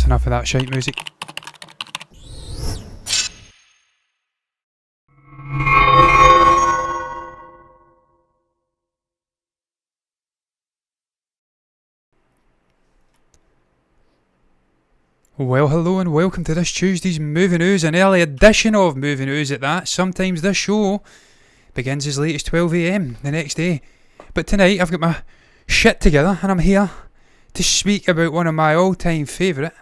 enough of that shite music. Well, hello and welcome to this Tuesday's Movie News, an early edition of Movie News at that. Sometimes this show begins as late as 12 AM the next day. But tonight I've got my shit together and I'm here to speak about one of my all-time favourite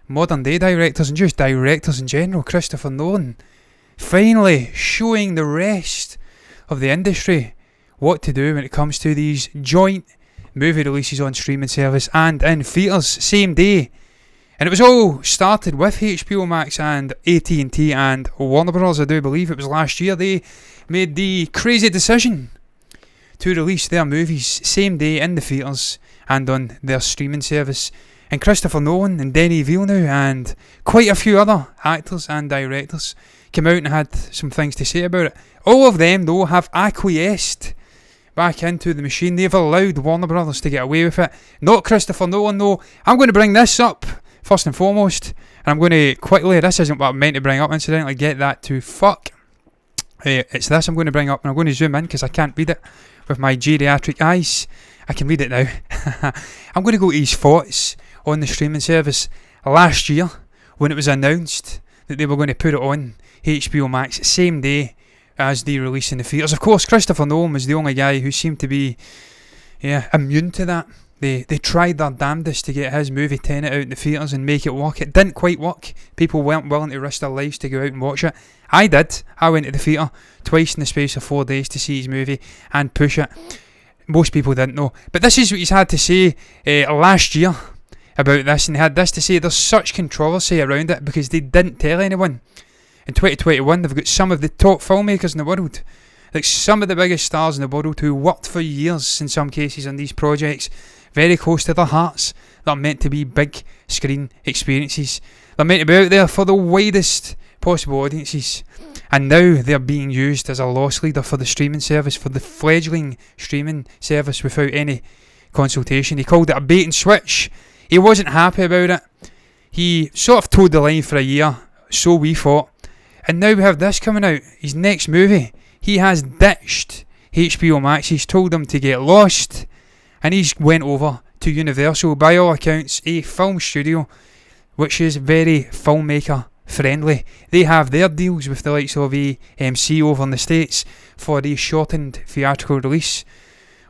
modern day directors and just directors in general, Christopher Nolan. Finally showing the rest of the industry what to do when it comes to these joint movie releases on streaming service and in theatres same day. And it was all started with HBO Max and AT&T and Warner Bros. I do believe it was last year. They made the crazy decision to release their movies same day in the theatres and on their streaming service. And Christopher Nolan and Denis Villeneuve and quite a few other actors and directors came out and had some things to say about it. All of them, though, have acquiesced back into the machine. They've allowed Warner Bros. To get away with it. Not Christopher Nolan, though. I'm going to bring this up first and foremost, and I'm going to quickly, this isn't what I meant to bring up incidentally, get that to fuck. It's this I'm going to bring up, and I'm going to zoom in because I can't read it with my geriatric eyes. I can read it now. I'm going to go to his thoughts on the streaming service last year when it was announced that they were going to put it on HBO Max same day as they released in the theatres. Of course, Christopher Nolan was the only guy who seemed to be immune to that. They tried their damnedest to get his movie Tenet out in the theatres and make it work. It didn't quite work. People weren't willing to risk their lives to go out and watch it. I did. I went to the theatre twice in the space of 4 days to see his movie and push it. Most people didn't know. But this is what he's had to say last year about this, and he had this to say. There's such controversy around it because they didn't tell anyone. In 2021, they've got some of the top filmmakers in the world, like some of the biggest stars in the world who worked for years in some cases on these projects, very close to their hearts, that are meant to be big screen experiences. They're meant to be out there for the widest possible audiences, and now they're being used as a loss leader for the streaming service, for the fledgling streaming service without any consultation. He called it a bait and switch. He wasn't happy about it. He sort of toed the line for a year, so we thought, and now we have this coming out, his next movie. He has ditched HBO Max. He's told them to get lost, and he's went over to Universal, by all accounts a film studio which is very filmmaker friendly. They have their deals with the likes of AMC over in the States for the shortened theatrical release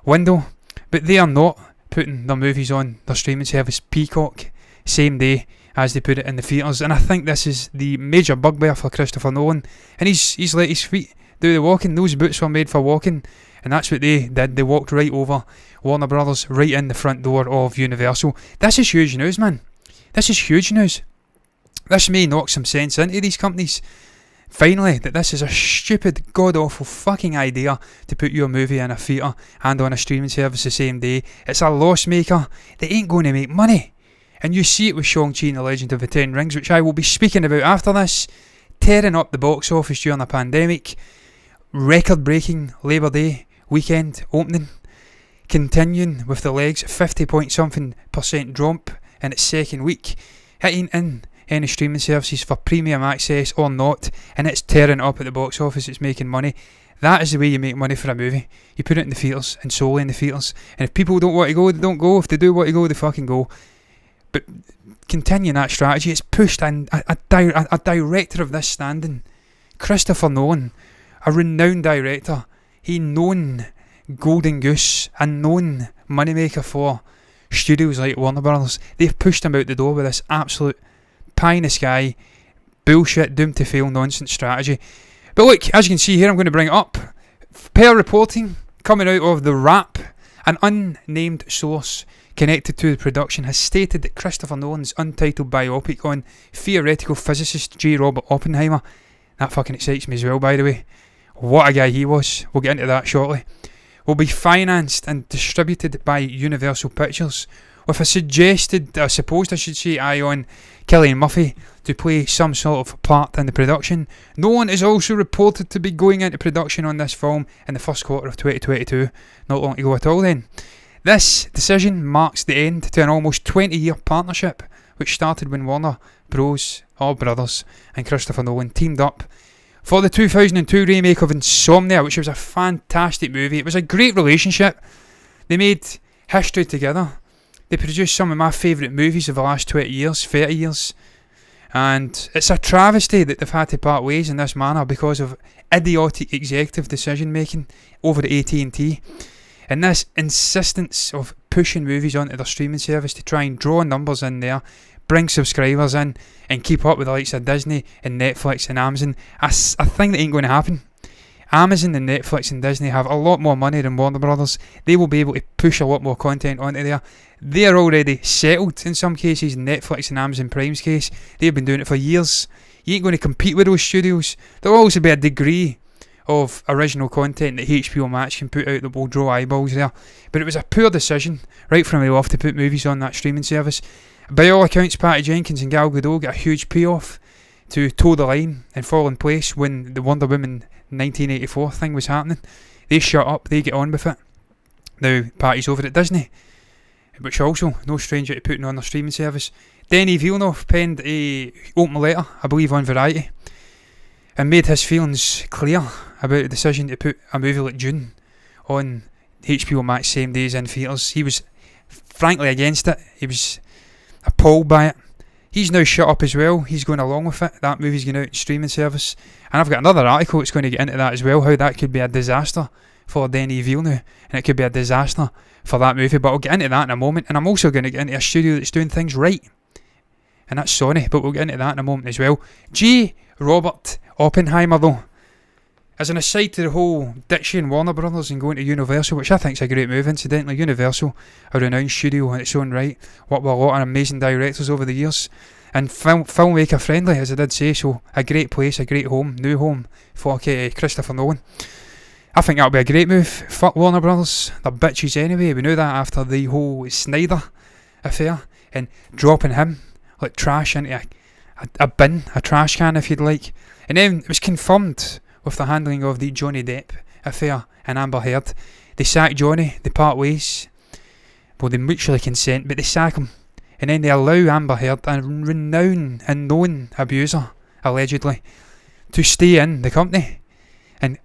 window, but they are not putting their movies on their streaming service Peacock same day as they put it in the theatres. And I think this is the major bugbear for Christopher Nolan, and he's let his feet do the walking. Those boots were made for walking, and that's what they did. They walked right over Warner Brothers, right in the front door of Universal. This is huge news, man. This is huge news. This may knock some sense into these companies. Finally, that this is a stupid, god-awful fucking idea to put your movie in a theatre and on a streaming service the same day. It's a loss maker. They ain't going to make money. And you see it with Shang-Chi and the Legend of the Ten Rings, which I will be speaking about after this, tearing up the box office during the pandemic, record-breaking Labour Day weekend opening, continuing with the legs, 50-point-something% drop in its second week, hitting in any streaming services for premium access or not, and it's tearing up at the box office. It's making money. That is the way you make money for a movie. You put it in the theatres, and solely in the theatres, and if people don't want to go, they don't go. If they do want to go, they fucking go. But continuing that strategy, it's pushed in a director of this standing, Christopher Nolan, a renowned director, a known golden goose, a known moneymaker for studios like Warner Brothers. They've pushed him out the door with this absolute pie in the sky, bullshit, doomed to fail nonsense strategy. But look, as you can see here, I'm going to bring it up. Per reporting coming out of The Wrap, an unnamed source connected to the production has stated that Christopher Nolan's untitled biopic on theoretical physicist J. Robert Oppenheimer, that fucking excites me as well, by the way, what a guy he was, we'll get into that shortly, will be financed and distributed by Universal Pictures, with a supposed eye on Cillian Murphy to play some sort of part in the production. Nolan is also reported to be going into production on this film in the first quarter of 2022, not long to go at all then. This decision marks the end to an almost 20-year partnership which started when Warner Bros. Or Brothers and Christopher Nolan teamed up for the 2002 remake of Insomnia, which was a fantastic movie. It was a great relationship. They made history together. They produced some of my favourite movies of the last 20 years, 30 years. And it's a travesty that they've had to part ways in this manner because of idiotic executive decision making over at AT&T. And this insistence of pushing movies onto their streaming service to try and draw numbers in there, bring subscribers in, and keep up with the likes of Disney and Netflix and Amazon. A thing that ain't going to happen. Amazon and Netflix and Disney have a lot more money than Warner Brothers. They will be able to push a lot more content onto there. They're already settled in some cases. In Netflix and Amazon Prime's case, they've been doing it for years. You ain't going to compete with those studios. There'll also be a degree of original content that HBO Max can put out that will draw eyeballs there. But it was a poor decision right from the off to put movies on that streaming service. By all accounts, Patty Jenkins and Gal Gadot got a huge payoff to toe the line and fall in place when the Wonder Woman 1984 thing was happening. They shut up, they get on with it. Now Patty's over at Disney, which also no stranger to putting on their streaming service. Denis Villeneuve penned a open letter, I believe on Variety, and made his feelings clear about the decision to put a movie like Dune on HBO Max same day as in theatres. He was frankly against it. He was appalled by it. He's now shut up as well. He's going along with it. That movie's going out in streaming service. And I've got another article that's going to get into that as well, how that could be a disaster for Denis Villeneuve, and it could be a disaster for that movie, but I'll get into that in a moment. And I'm also going to get into a studio that's doing things right, and that's Sony, but we'll get into that in a moment as well. J. Robert Oppenheimer, though, as an aside to the whole ditching Warner Brothers and going to Universal, which I think is a great move, incidentally. Universal, a renowned studio in its own right, worked with a lot of amazing directors over the years, and filmmaker friendly, as I did say, so a great place, a great home, new home for Christopher Nolan. I think that'll be a great move. Fuck Warner Brothers, they're bitches anyway. We knew that after the whole Snyder affair, and dropping him like trash into a bin, a trash can if you'd like. And then it was confirmed with the handling of the Johnny Depp affair and Amber Heard. They sack Johnny, they part ways. Well, they mutually consent, but they sack him. And then they allow Amber Heard, a renowned and known abuser, allegedly, to stay in the company and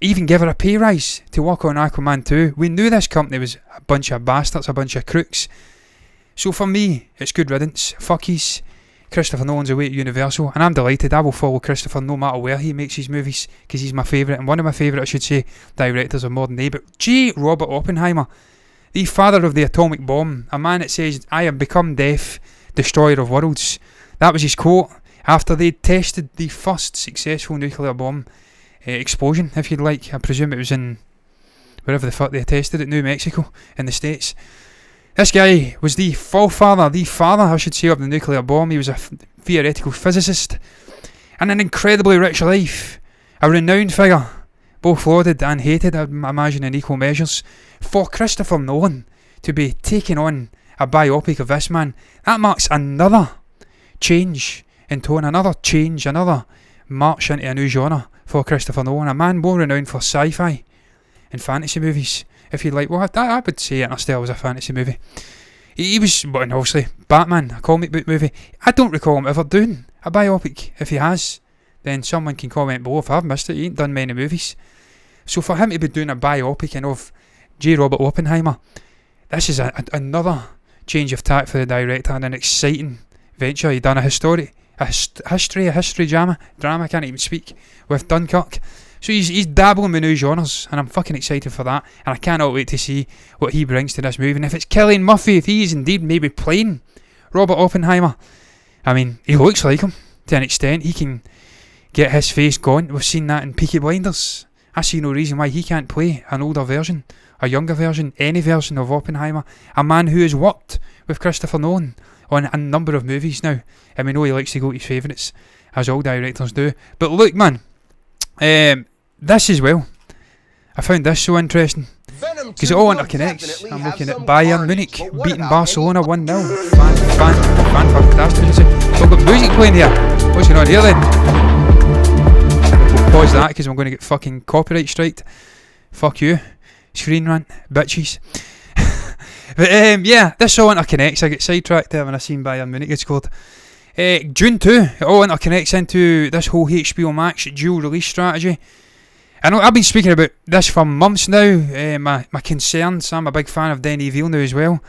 even give her a pay rise to work on Aquaman 2. We knew this company was a bunch of bastards, a bunch of crooks. So for me, it's good riddance. Fuckies. Christopher Nolan's away at Universal, and I'm delighted. I will follow Christopher no matter where he makes his movies, because he's my favourite, and one of my favourite, I should say, directors of modern day. But J. Robert Oppenheimer, the father of the atomic bomb, a man that says, "I have become death, destroyer of worlds." That was his quote after they tested the first successful nuclear bomb explosion, if you'd like. I presume it was in wherever the fuck they tested it, New Mexico, in the States. This guy was the father, I should say, of the nuclear bomb. He was a theoretical physicist and an incredibly rich life. A renowned figure, both lauded and hated, I imagine, in equal measures. For Christopher Nolan to be taking on a biopic of this man, that marks another change in tone, another change, another march into a new genre for Christopher Nolan. A man more renowned for sci-fi and fantasy movies, if you like. Well, I would say Interstellar was a fantasy movie. He was, well, and obviously Batman, a comic book movie. I don't recall him ever doing a biopic. If he has, then someone can comment below if I've missed it. He ain't done many movies. So for him to be doing a biopic and of J. Robert Oppenheimer, this is another change of tack for the director and an exciting venture. He done a history drama, I can't even speak, with Dunkirk. So he's dabbling with new genres, and I'm fucking excited for that, and I cannot wait to see what he brings to this movie. And if it's Cillian Murphy, if he is indeed maybe playing Robert Oppenheimer, I mean, he looks like him to an extent. He can get his face gone. We've seen that in Peaky Blinders. I see no reason why he can't play an older version, a younger version, any version of Oppenheimer. A man who has worked with Christopher Nolan on a number of movies now, and we know he likes to go to his favourites, as all directors do. But look, man, this as well, I found this so interesting, because it all interconnects. I'm looking at Bayern Munich beating Barcelona 1-0. Fantastic. So I've got music playing here. What's going on here then? We'll pause that because I'm going to get fucking copyright striked. Fuck you. Screen rant, bitches. But yeah, this all interconnects. I get sidetracked there when I seen Bayern Munich get scored. June 2, it all interconnects into this whole HBO Max dual release strategy. I know I've been speaking about this for months now, my concerns. I'm a big fan of Denis Villeneuve as well,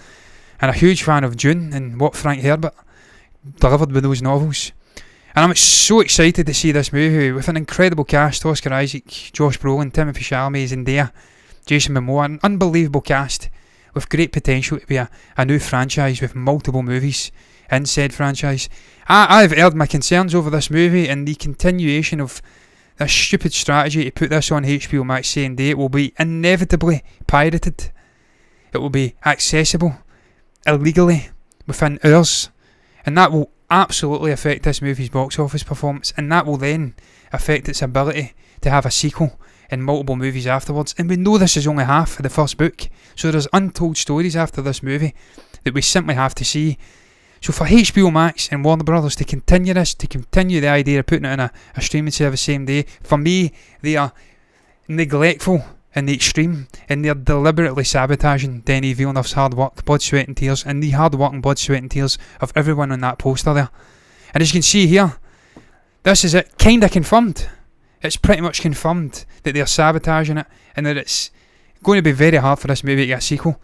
and a huge fan of Dune and what Frank Herbert delivered with those novels. And I'm so excited to see this movie with an incredible cast: Oscar Isaac, Josh Brolin, Timothée Chalamet, Zendaya, Jason Momoa, an unbelievable cast with great potential to be a new franchise with multiple movies in said franchise. I've aired my concerns over this movie and the continuation of this stupid strategy to put this on HBO Max same day. It will be inevitably pirated. It will be accessible illegally within hours, and that will absolutely affect this movie's box office performance, and that will then affect its ability to have a sequel and multiple movies afterwards. And we know this is only half of the first book, so there's untold stories after this movie that we simply have to see. So for HBO Max and Warner Brothers to continue this, to continue the idea of putting it in a streaming service same day, for me, they are neglectful in the extreme, and they're deliberately sabotaging Denis Villeneuve's hard work, blood, sweat and tears, and the hard work and blood, sweat and tears of everyone on that poster there. And as you can see here, this is it, kinda confirmed. It's pretty much confirmed that they're sabotaging it, and that it's going to be very hard for this movie to get a sequel.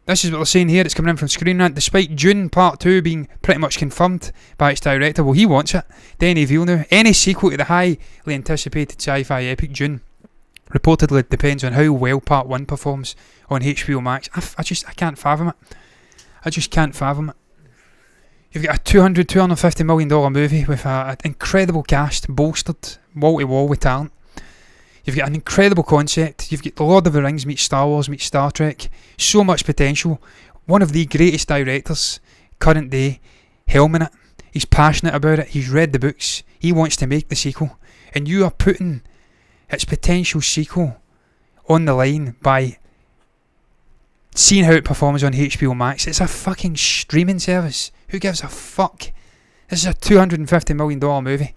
This is what they're saying here. It's coming in from Screen Rant. Despite Dune Part 2 being pretty much confirmed by its director, well, he wants it, Denis Villeneuve, any sequel to the highly anticipated sci-fi epic Dune reportedly depends on how well Part 1 performs on HBO Max. I can't fathom it. I just can't fathom it. You've got a $250 million movie with an incredible cast, bolstered wall to wall with talent. You've got an incredible concept. You've got The Lord of the Rings meets Star Wars meets Star Trek. So much potential. One of the greatest directors, current day, helming it. He's passionate about it. He's read the books. He wants to make the sequel. And you are putting its potential sequel on the line by seeing how it performs on HBO Max. It's a fucking streaming service. Who gives a fuck? This is a $250 million movie.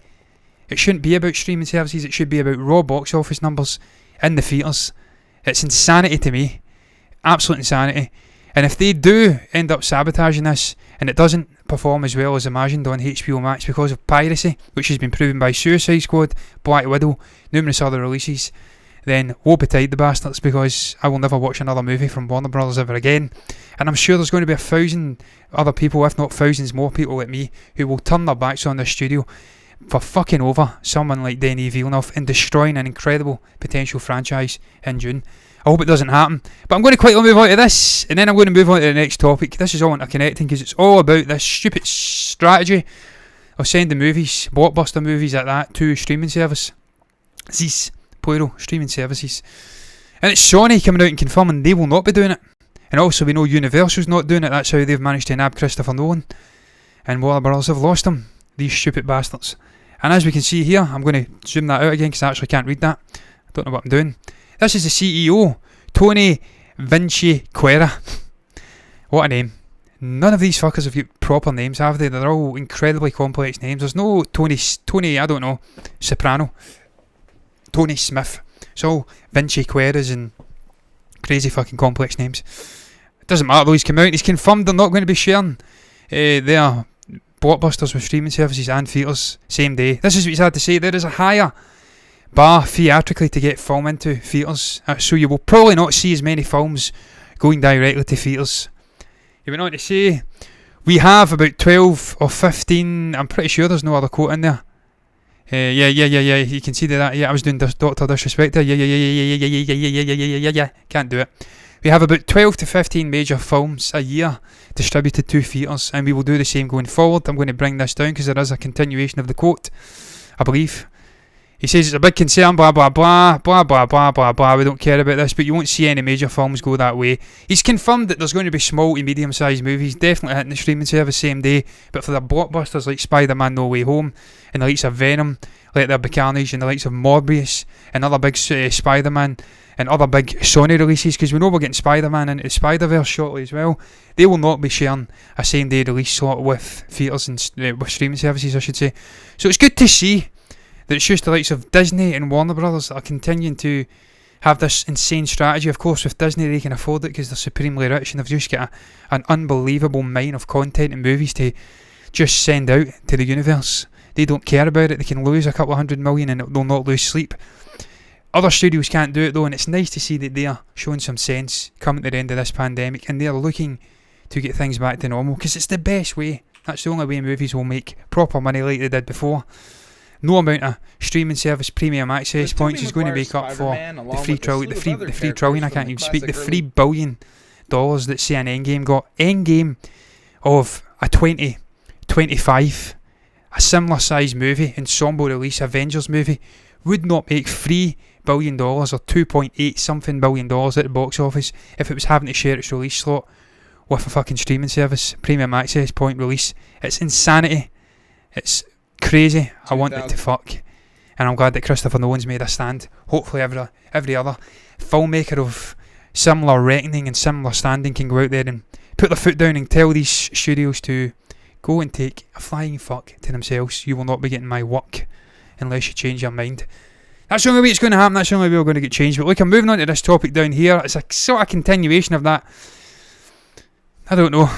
It shouldn't be about streaming services. It should be about raw box office numbers in the theatres. It's insanity to me. Absolute insanity. And if they do end up sabotaging this and it doesn't perform as well as imagined on HBO Max because of piracy, which has been proven by Suicide Squad, Black Widow, numerous other releases, then woe betide the bastards, because I will never watch another movie from Warner Brothers ever again. And I'm sure there's going to be 1,000 other people, if not thousands more people like me, who will turn their backs on the studio for fucking over someone like Denis Villeneuve and destroying an incredible potential franchise in June. I hope it doesn't happen. But I'm going to quickly move on to this, and then I'm going to move on to the next topic. This is all interconnecting because it's all about this stupid strategy of sending movies, blockbuster movies like that, to streaming service. These plural streaming services. And it's Sony coming out and confirming they will not be doing it. And also we know Universal's not doing it. That's how they've managed to nab Christopher Nolan. And Warner Brothers have lost him. These stupid bastards. And as we can see here, I'm going to zoom that out again because I actually can't read that. I don't know what I'm doing. This is the CEO, Tony Vinciquerra. What a name. None of these fuckers have got proper names, have they? They're all incredibly complex names. There's no Tony, I don't know, Soprano. Tony Smith. It's all Vinciquerras and crazy fucking complex names. It doesn't matter though, he's come out and he's confirmed they're not going to be sharing their blockbusters with streaming services and theatres same day. This is what he's had to say. There is a higher bar theatrically to get film into theatres, so you will probably not see as many films going directly to theatres. He went on to say, we have about 12 or 15, I'm pretty sure there's no other quote in there. Yeah, you can see that. Yeah, I was doing Dr. Disrespect there. Yeah, can't do it. We have about 12 to 15 major films a year distributed to theatres, and we will do the same going forward. I'm going to bring this down because there is a continuation of the quote, I believe. He says it's a big concern, blah, blah, blah, blah, blah, blah, blah, blah. We don't care about this, but you won't see any major films go that way. He's confirmed that there's going to be small to medium-sized movies, definitely hitting the streaming service same day, but for the blockbusters like Spider-Man No Way Home, and the likes of Venom, Let There Be Carnage, and the likes of Morbius, and other big Spider-Man, and other big Sony releases, because we know we're getting Spider-Man into the Spider-Verse shortly as well, they will not be sharing a same-day release slot with theatres and with streaming services, I should say. So it's good to see that it's just the likes of Disney and Warner Brothers that are continuing to have this insane strategy. Of course, with Disney, they can afford it because they're supremely rich and they've just got an unbelievable mine of content and movies to just send out to the universe. They don't care about it. They can lose a couple of $100 million and they'll not lose sleep. Other studios can't do it though, and it's nice to see that they are showing some sense coming to the end of this pandemic and they're looking to get things back to normal because it's the best way. That's the only way movies will make proper money like they did before. No amount of streaming service premium access points is going to make up for the $3 trillion, I can't even speak, the $3 billion that say an Endgame got. Endgame of a 2025, a similar size movie, ensemble release, Avengers movie, would not make $3 billion or 2.8 something billion dollars at the box office if it was having to share its release slot with a fucking streaming service, premium access point release. It's insanity. It's crazy. I want it to fuck, and I'm glad that Christopher Nolan's made a stand. Hopefully every other filmmaker of similar reckoning and similar standing can go out there and put their foot down and tell these studios to go and take a flying fuck to themselves. You will not be getting my work unless you change your mind. That's the only way it's going to happen. That's the only way we're going to get changed. But look, I'm moving on to this topic down here. It's a sort of continuation of that, I don't know,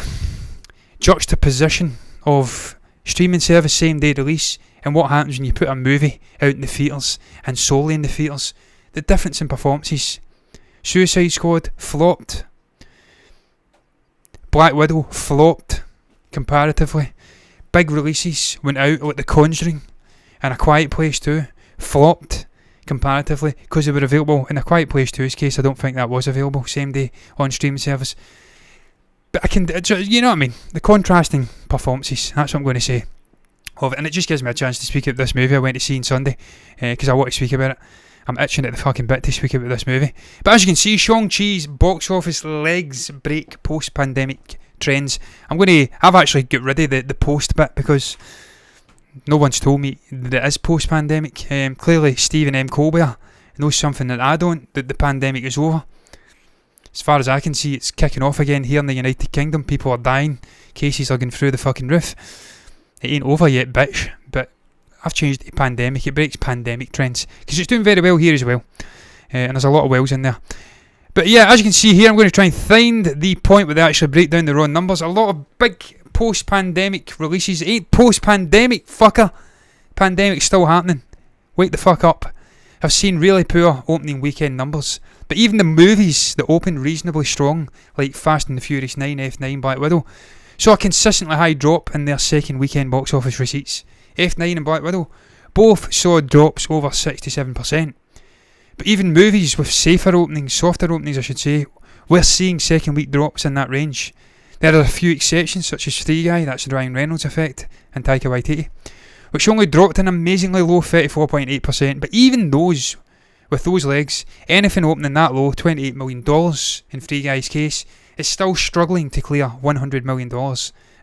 juxtaposition of streaming service same day release and what happens when you put a movie out in the theatres and solely in the theatres. The difference in performances. Suicide Squad flopped. Black Widow flopped comparatively. Big releases went out like The Conjuring and A Quiet Place 2 flopped comparatively because they were available. In A Quiet Place 2's case, I don't think that was available same day on streaming service. But I can, you know what I mean? The contrasting performances, that's what I'm going to say of it. And it just gives me a chance to speak about this movie I went to see on Sunday because I want to speak about it. I'm itching at the fucking bit to speak about this movie. But as you can see, Shang-Chi's box office legs break post-pandemic trends. I've actually got rid of the post bit because no one's told me that it is post-pandemic. Clearly, Stephen M. Colbert knows something that I don't, that the pandemic is over. As far as I can see, it's kicking off again here in the United Kingdom. People are dying. Cases are going through the fucking roof. It ain't over yet, bitch. But I've changed it to pandemic. It breaks pandemic trends. Because it's doing very well here as well. And there's a lot of wells in there. But yeah, as you can see here, I'm going to try and find the point where they actually break down the raw numbers. A lot of big post-pandemic releases. It ain't post-pandemic, fucker. Pandemic's still happening. Wake the fuck up. I've seen really poor opening weekend numbers. But even the movies that opened reasonably strong, like Fast and the Furious 9, F9, Black Widow, saw a consistently high drop in their second weekend box office receipts. F9 and Black Widow both saw drops over 67%. But even movies with softer openings I should say, we're seeing second week drops in that range. There are a few exceptions such as Free Guy, that's the Ryan Reynolds effect, and Taika Waititi, which only dropped an amazingly low 34.8%. But even those, with those legs, anything opening that low, $28 million in Free Guy's case, is still struggling to clear $100 million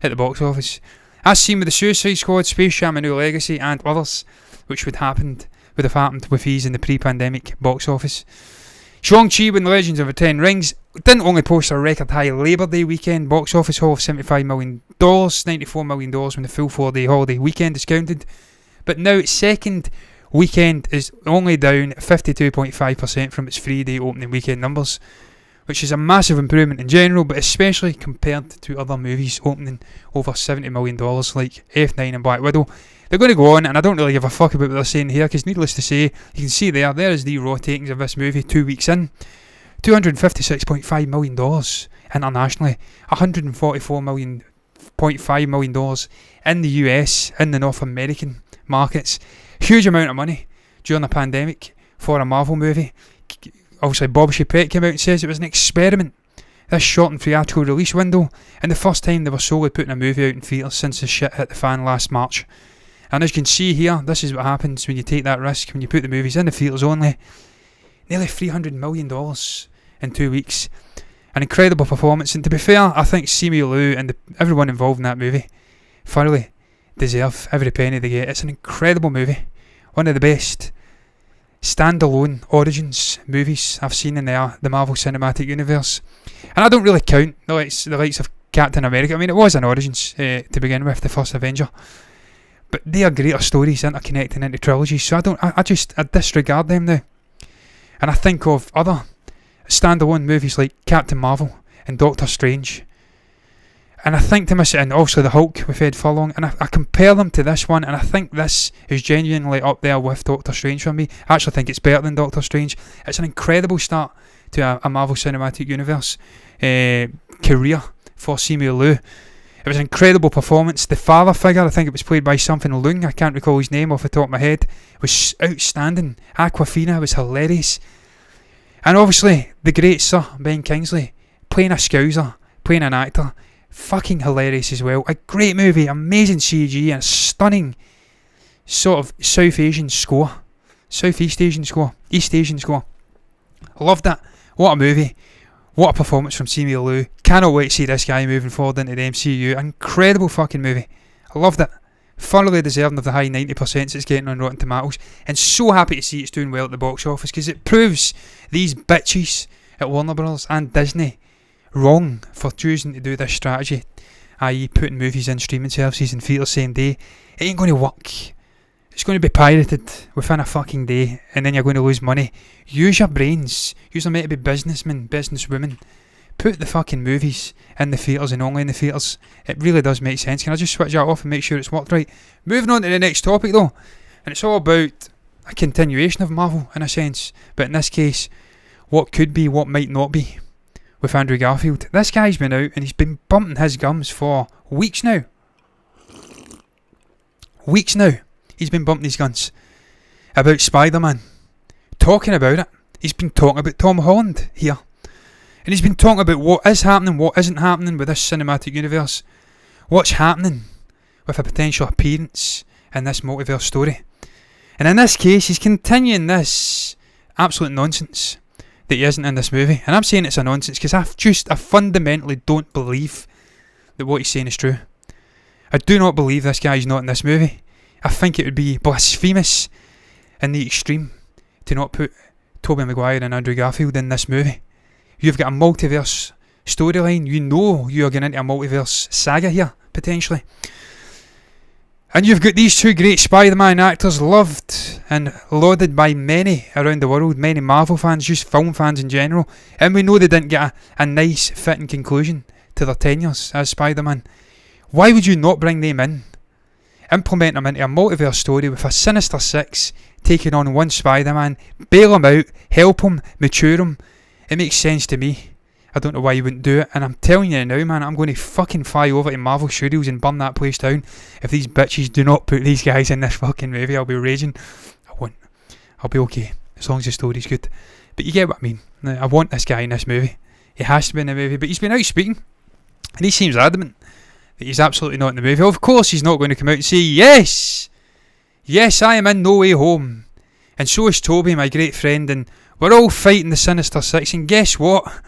at the box office. As seen with the Suicide Squad, Space Jam: A New Legacy and others, which would have happened with ease in the pre-pandemic box office. Shang-Chi and the Legends of the Ten Rings didn't only post a record high Labour Day weekend box office haul of $75 million, $94 million when the full 4-day holiday weekend is counted, but now its second weekend is only down 52.5% from its 3-day opening weekend numbers, which is a massive improvement in general, but especially compared to other movies opening over $70 million like F9 and Black Widow. They're going to go on, and I don't really give a fuck about what they're saying here, because needless to say, you can see there is the raw takings of this movie 2 weeks in. $256.5 million internationally, $144.5 million in the US, in the North American markets. Huge amount of money during the pandemic for a Marvel movie. Obviously, Bob Chapek came out and says it was an experiment, this shortened theatrical release window, and the first time they were solely putting a movie out in theatres since the shit hit the fan last March. And as you can see here, this is what happens when you take that risk, when you put the movies in the theatres only. Nearly $300 million in 2 weeks. An incredible performance, and to be fair, I think Simu Liu and everyone involved in that movie thoroughly deserve every penny they get. It's an incredible movie. One of the best standalone origins movies I've seen in the Marvel Cinematic Universe. And I don't really count the likes of Captain America. I mean, it was an origins to begin with, the first Avenger. But they are greater stories interconnecting into trilogies, so I disregard them now. And I think of other standalone movies like Captain Marvel and Doctor Strange. And I think to myself, and also the Hulk with Ed Furlong, and I compare them to this one, and I think this is genuinely up there with Doctor Strange for me. I actually think it's better than Doctor Strange. It's an incredible start to a Marvel Cinematic Universe career for Simu Liu. It was an incredible performance. The father figure, I think it was played by something Lung, I can't recall his name off the top of my head, was outstanding. Awkwafina was hilarious. And obviously, the great Sir Ben Kingsley, playing a Scouser, playing an actor, fucking hilarious as well. A great movie, amazing CG, and a stunning sort of East Asian score. I loved it. What a movie. What a performance from Simu Liu. Cannot wait to see this guy moving forward into the MCU. Incredible fucking movie. I loved it. Thoroughly deserving of the high 90% it's getting on Rotten Tomatoes. And so happy to see it's doing well at the box office, because it proves these bitches at Warner Bros. And Disney wrong for choosing to do this strategy, i.e. putting movies in streaming services and theatres same day. It ain't going to work. It's going to be pirated within a fucking day, and then you're going to lose money. Use your brains. Use them meant to be businessmen, businesswomen. Put the fucking movies in the theatres and only in the theatres. It really does make sense. Can I just switch that off and make sure it's worked right? Moving on to the next topic though, and it's all about a continuation of Marvel in a sense, but in this case, what could be, what might not be, with Andrew Garfield. This guy's been out and he's been bumping his gums for weeks now. He's been bumping his guns about Spider-Man, talking about it. He's been talking about Tom Holland here, and he's been talking about what is happening, what isn't happening with this cinematic universe, what's happening with a potential appearance in this multiverse story. And in this case, he's continuing this absolute nonsense that he isn't in this movie. And I'm saying it's a nonsense because I fundamentally don't believe that what he's saying is true. I do not believe this guy's not in this movie. I think it would be blasphemous in the extreme to not put Tobey Maguire and Andrew Garfield in this movie. You've got a multiverse storyline. You know you're going into a multiverse saga here, potentially. And you've got these two great Spider-Man actors, loved and lauded by many around the world, many Marvel fans, just film fans in general. And we know they didn't get a nice, fitting conclusion to their tenures as Spider-Man. Why would you not bring them in? Implement them into a multiverse story with a Sinister Six taking on one Spider-Man, bail him out, help him, mature him. It makes sense to me. I don't know why you wouldn't do it, and I'm telling you now, man, I'm going to fucking fly over to Marvel Studios and burn that place down if these bitches do not put these guys in this fucking movie. I'll be raging. I won't. I'll be okay, as long as the story's good. But you get what I mean. I want this guy in this movie. He has to be in the movie, but he's been out speaking, and he seems adamant that he's absolutely not in the movie. Of course he's not going to come out and say, yes, I am in No Way Home, and so is Toby, my great friend, and we're all fighting the Sinister Six, and guess what?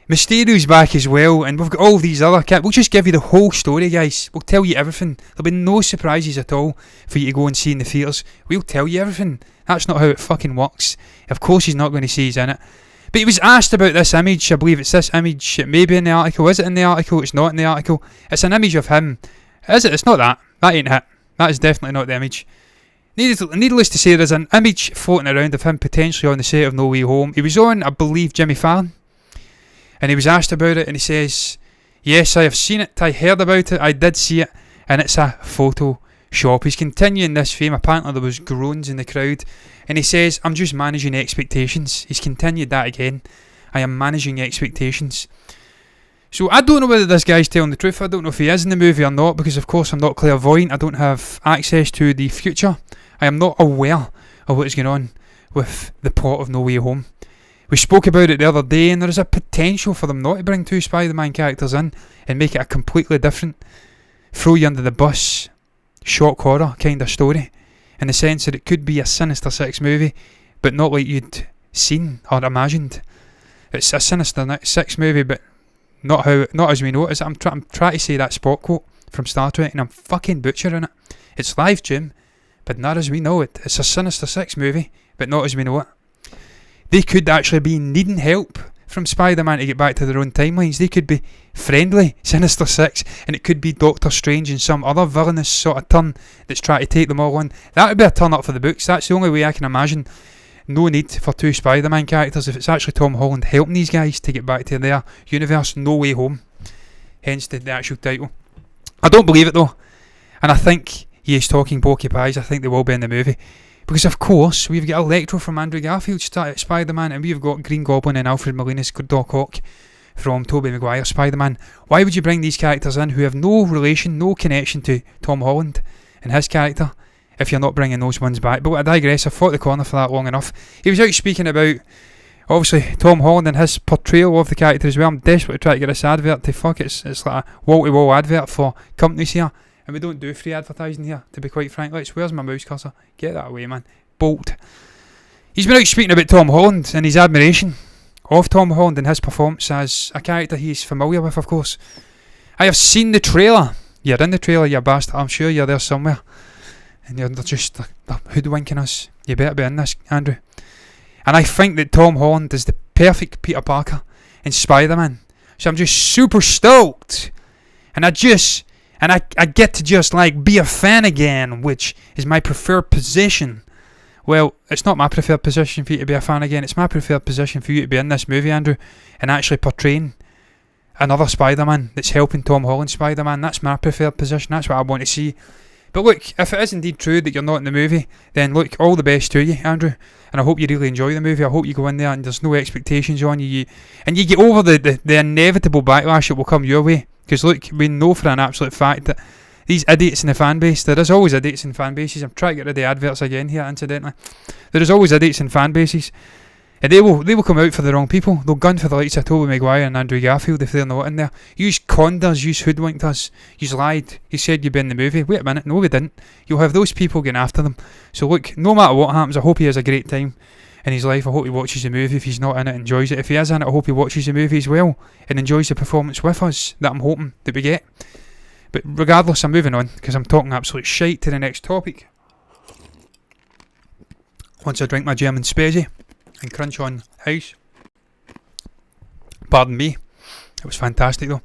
Mysterio's back as well, and we've got all these other we'll just give you the whole story, guys. We'll tell you everything. There'll be no surprises at all for you to go and see in the theatres. We'll tell you everything. That's not how it fucking works. Of course he's not going to say he's in it. But he was asked about this image. I believe it's this image. It may be in the article. Is it in the article? It's not in the article. It's an image of him. Is it? It's not that. That ain't it. That is definitely not the image. Needless to say, there's an image floating around of him potentially on the set of No Way Home. He was on, I believe, Jimmy Fallon, and he was asked about it, and he says, yes, I have seen it, I heard about it, I did see it, and it's a Photoshop. He's continuing this fame. Apparently there was groans in the crowd, and he says, I'm just managing expectations. He's continued that again. I am managing expectations. So I don't know whether this guy's telling the truth. I don't know if he is in the movie or not, because of course I'm not clairvoyant. I don't have access to the future. I am not aware of what is going on with the plot of No Way Home. We spoke about it the other day, and there is a potential for them not to bring two Spider-Man characters in and make it a completely different, throw you under the bus, shock horror kind of story, in the sense that it could be a Sinister Six movie, but not like you'd seen or imagined. It's a Sinister Six movie, but not as we know it. I'm trying to say that Spock quote from Star Trek, and I'm fucking butchering it. It's live, Jim, but not as we know it. It's a Sinister Six movie, but not as we know it. They could actually be needing help from Spider-Man to get back to their own timelines. They could be friendly Sinister Six, and it could be Doctor Strange and some other villainous sort of turn that's trying to take them all on. That would be a turn up for the books. That's the only way I can imagine no need for two Spider-Man characters if it's actually Tom Holland helping these guys to get back to their universe. No Way Home, hence the actual title. I don't believe it though, and I think he is talking porky pies. I think they will be in the movie, because of course we've got Electro from Andrew Garfield Spider-Man, and we've got Green Goblin and Alfred Molina's Doc Ock from Tobey Maguire Spider-Man. Why would you bring these characters in who have no relation, no connection to Tom Holland and his character, if you're not bringing those ones back? But I digress. I've fought the corner for that long enough. He was out speaking about, obviously, Tom Holland and his portrayal of the character as well. I'm desperate to try to get this advert to fuck. It's like a wall-to-wall advert for companies here, and we don't do free advertising here, to be quite frank. Where's my mouse cursor? Get that away, man. Bolt. He's been out speaking about Tom Holland and his admiration of Tom Holland and his performance as a character he's familiar with, of course. I have seen the trailer. You're in the trailer, you bastard. I'm sure you're there somewhere. And they're just they're hoodwinking us. You better be in this, Andrew. And I think that Tom Holland is the perfect Peter Parker in Spider-Man. So I'm just super stoked. And I get to just like be a fan again, which is my preferred position. Well, it's not my preferred position for you to be a fan again. It's my preferred position for you to be in this movie, Andrew, and actually portraying another Spider-Man that's helping Tom Holland Spider-Man. That's my preferred position. That's what I want to see. But look, if it is indeed true that you're not in the movie, then look, all the best to you, Andrew. And I hope you really enjoy the movie. I hope you go in there and there's no expectations on you. And you get over the inevitable backlash that will come your way. Because look, we know for an absolute fact that these idiots in the fan base, there is always idiots in fan bases. I'm trying to get rid of the adverts again here, incidentally. There is always idiots in fan bases. And they will come out for the wrong people. They'll gun for the likes of Tobey Maguire and Andrew Garfield if they're not in there. You've conned us, you've hoodwinked us, you've lied. You said you'd be in the movie. Wait a minute, no we didn't. You'll have those people getting after them. So look, no matter what happens, I hope he has a great time in his life. I hope he watches the movie. If he's not in it, enjoys it. If he is in it, I hope he watches the movie as well and enjoys the performance with us that I'm hoping that we get. But regardless, I'm moving on because I'm talking absolute shite to the next topic. Once I drink my German Spezi and crunch on ice. Pardon me. It was fantastic though.